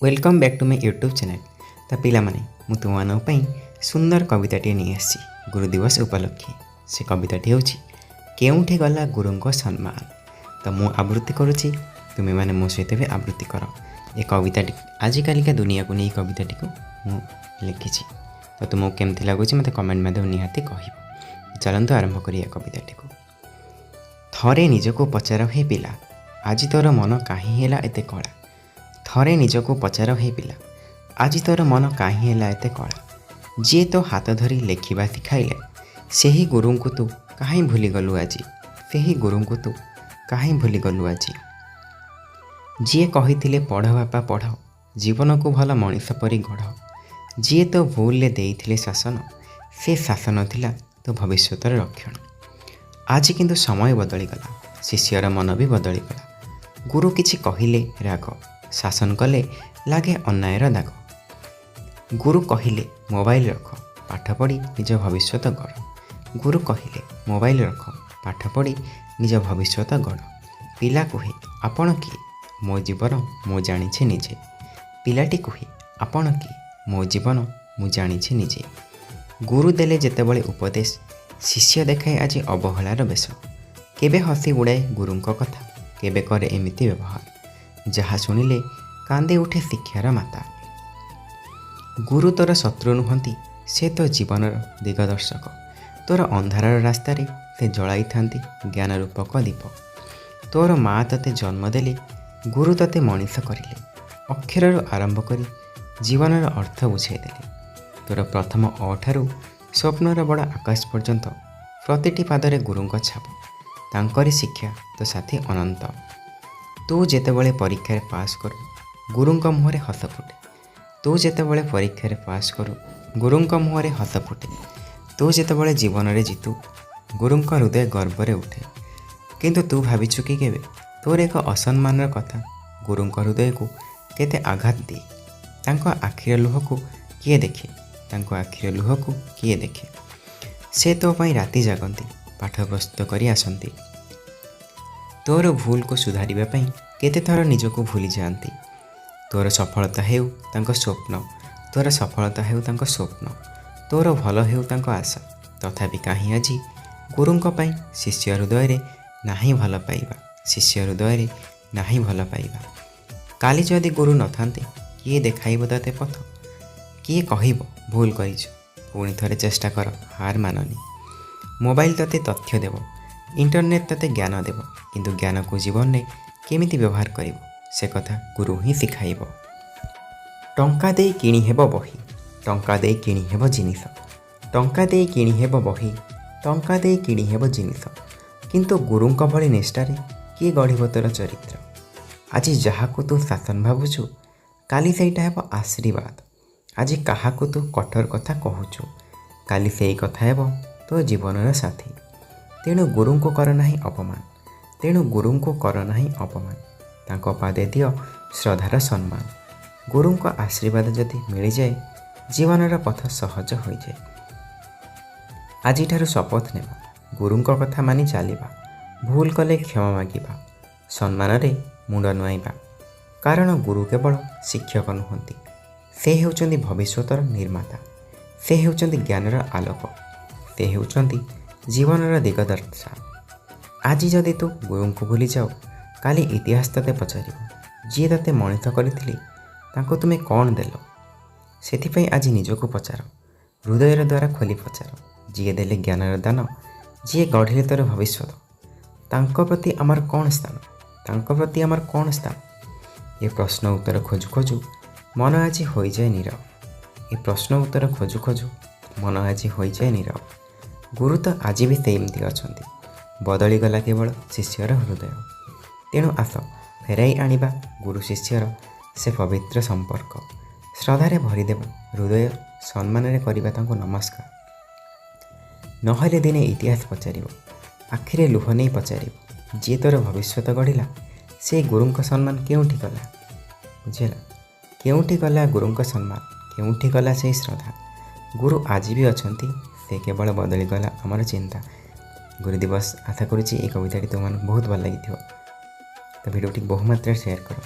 Welcome back to my YouTube channel. तो पिला माने मु तुम सुंदर कविताटी नहीं आसी गुरुदिवस उपलक्षे। से कविताटी हूँ केउठी गला गुरु को सम्मान। तो मु आवृत्ति करुच्ची, तुम्हें मैंने मो सहित भी आवृत्ति कर। ये कविताटी आजिकल का दुनिया को नहीं कविताटी को मु लिखी। तो तुमको केमती लगुच मत कमेंट माध्यम निहाती कह। चलतु आरंभ करिए कविताटी को। थरे निजको पचार हे पिला, आज तोर मन कहीं है एते कला। थरे निजको पचार हे पिला, आज तोर मन कहीं है एते कला। जी तो हाथ धरी लेखिबा शिखाइले, सेही गुरु को तू कहीं भूली गलु आज। सेही गुरु को तू कहीं भूली गलु आज। जी कही पढ़ बापा पढ़, जीवन को भल मनीष परी गढ़। जी तो भूल देइथिले शासन, से शासन थिला तो भविष्यतर रक्षण। आज किंतु समय बदलीगला, शिष्यर मन भी बदलीगला। गुरु किछि कहिले राग, शासन कले लागे अन्यायर दाग। गुरु कहिले मोबाइल रख, पाठ पढ़ी निज भविष्यत गढ़। गुरु कहिले मोबाइल रख, पाठ पढ़ी निज भविष्यत गढ़। पिला कहे आपण किए, मो जीवन मु जानिछे निजे। पिलाटी कहे आपण किए, मो जीवन मु जानिछे निजे। गुरु देले जेतेबेले उपदेश, शिष्य देखाए आज अवहेलार बेश। केबे हसी उड़ाए गुरुं कथा, केबे करे एमिति व्यवहार। जहा शुणिले कांदे उठे शिक्षार माता। गुरु तोर शत्रु नुहंती, से तो जीवन दिगदर्शक। तोर अंधार रास्तार से जलाई थांती ज्ञान रूपक दीप। तोर माँ तते जन्म देले, गुरु तते मनीष करिले। अक्षर आरंभ करी जीवन अर्थ बुझाई देले। तोर प्रथम अ ठारू स्वप्नर बड़ आकाश पर्यंत प्रतिटी पादरे गुरुं छाप। तांकरी शिक्षा तो साथी अनंत। तू जेतेबेले परीक्षा पास करू, गुरुं मुहरे हस फुटे। तू जेतेबेले परीक्षा पास करू, गुरुं मुहरे हस फुटे। तू जेतेबेले जीवन में जीतु, गुरुं हृदय गर्व उठे। किंतु तू भाविचु कि केबे तोर एक असम्मान कथा गुरुं हृदय को केते आघात दिए। तांको आखिर लुह को किए देखे, तांको आखिर लुह को किए देखे। से तो पाई राति जागंती, पाठ प्रस्तुत करी आसंती। तोर भूल को सुधारिबा पई केते थर निजको भूली जाती। तोर सफलता हेउ तांको स्वप्न, तोर सफलता हेउ तांको स्वप्न। तोर भल हेउ तांको आशा, तथापि कहीं आज गुरुं पई शिष्य हृदय रे नाही भल पाइबा। शिष्य हृदय रे नाही भल पाइबा। काली जदि गुरु न थांते, किए देखाइब तते पथ। किए कहिब भूल करिछु, पुणी थरे चेष्टा कर, हार माननी। मोबाइल तते तथ्य देव, इंटरनेट तते ज्ञान देव, किंतु ज्ञान को जीवन में केमिति व्यवहार करिब से कथा गुरु ही शिखाइब। टंका देई किणी हेब बही, टंका देई किणी हेब जिनिस। टंका देई किणी हेब बही, टंका देई किणी हेब जिनिस। किंतु गुरुं भली निष्ठारे किए गढ़िब तोर चरित्र। आज जहाको तू शासन भावुछु, काली सेटा हेब आशीर्वाद। आज काहाको तू कठोर कथा कहूछु, काली सेई कथा हेब तो जीवनर साथी। तेणु गुरुं को कर नाही अपमान, तेणु गुरुं को कर नाही अपमान। तांको पादे दियो श्रद्धार सम्मान। गुरुं को आशीर्वाद जदि मिल जाए, जीवनर पथ सहज हो जाए। आज शपथ नेबा, गुरुं को कथा मानि चलिबा। भूल कले क्षमा मागिबा, सम्मान रे मुंड नुआइबा। कारण गुरु केवल शिक्षक नुहंती, से हेउचंदी भविष्यतर निर्माता। से हेउचंदी ज्ञानर आलोक, से हेउचंदी जीवनर दिगदर्शा। आज जदि तू गुरुं को भूली जाओ, काली इतिहास तते पचारिब, जी तते मनीष करथिले तांको तुमे कौन देल। सेथिपई आज निजको पचार, हृदयर द्वारा खोली पचार। जी देले ज्ञानर दान, जी गढ़िले तोर भविष्यत, तांको प्रति आमर कौन स्थान, तांको प्रति आमर कौन स्थान। ये प्रश्न उत्तर खोजु खोजु मन आज हो जाए नीरव। ये प्रश्न उत्तर खोजु खोजु मन आज हो जाए नीरव। गुरु तो आज भी सेमती अछंती, बदली गला केवल शिष्यर हृदय। तेणु आस फेराई आनिबा गुरु शिष्यर से पवित्र संपर्क। श्रद्धारे भरीदेव हृदय, सम्मान रे करिबा तांको नमस्कार। नहले दिने इतिहास पचारिब, आखिरे लुह नहीं पचारिब। जी तोर भविष्यत गढ़िला, से गुरुं सम्मान केउठी गला। बुझेला, केउठी गला गुरुं सम्मान, केउठी गला से श्रद्धा। गुरु आज भी अछंती, से केवल बदली गला आमर चिंता। गुरु दिवस आशा करुच्ची ये कविताटी तुम बहुत भल लगी। तो भिडियोटी बहुमात्रा शेयर करो।